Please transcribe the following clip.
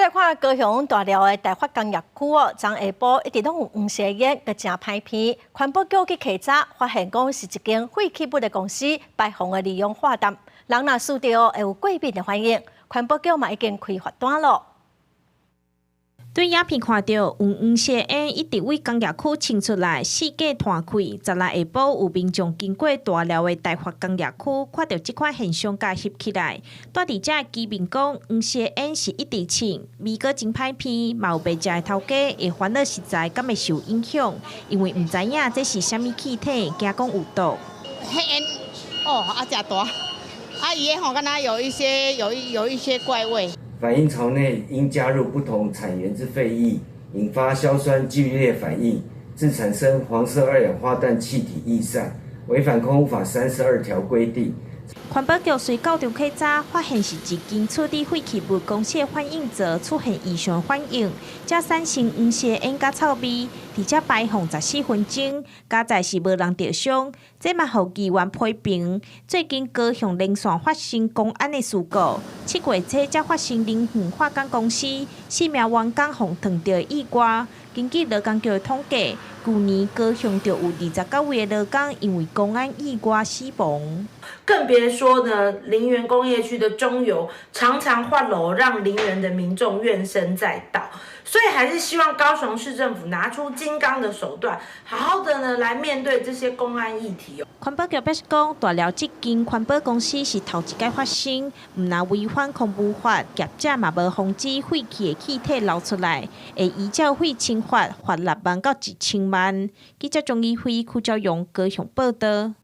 来看高雄大寮的大发工业区哦，昨下晡一直拢有黄色烟，个真歹片。环保局去稽查，发现讲是一间废弃物的公司排放的利用化氮，人若输掉会有过敏的反应。环保局嘛已经开罚单咯。 对影片看到黄色烟一直为工业区清出来，四界摊开。昨日下晡有民众经过大寮的大发工业区，看到这款现象，甲翕起来。住伫遮居民讲，黄色烟是一直清，味阁真歹片，嘛有白食的头家会烦恼实在，敢会受影响，因为毋知影这是啥物气体，惊讲有毒。黑烟哦，真大，伊个吼，敢若有一些怪味。 反应槽内因加入不同产源之废液，引发硝酸剧烈反应，致产生黄色二氧化氮气体逸散，违反空污法32条规定。环保局随到场稽查，发现是一间处理废弃物公司的反应则出现异常反应，才产生黄色烟甲臭味，而且排放14分钟，加在是无人受伤，这嘛互议员批评。最近高雄连续发生公安的事故，7月初才发生林园化工公司4名员工互烫到意外。根据劳工局的统计，去年高雄就有29位的劳工因为公安意外死亡。 更别说呢，林园工业区的中油常常换楼，让林园的民众怨声载道。所以还是希望高雄市政府拿出金刚的手段，好好的呢来面对这些公安议题。环保局表示讲，大寮这间环保公司是头一届发生，唔那违反空污法，业者嘛无防止废弃的气体流出来，会依照废清法罚6万到1000万。记者钟义辉、邱兆勇高雄报道。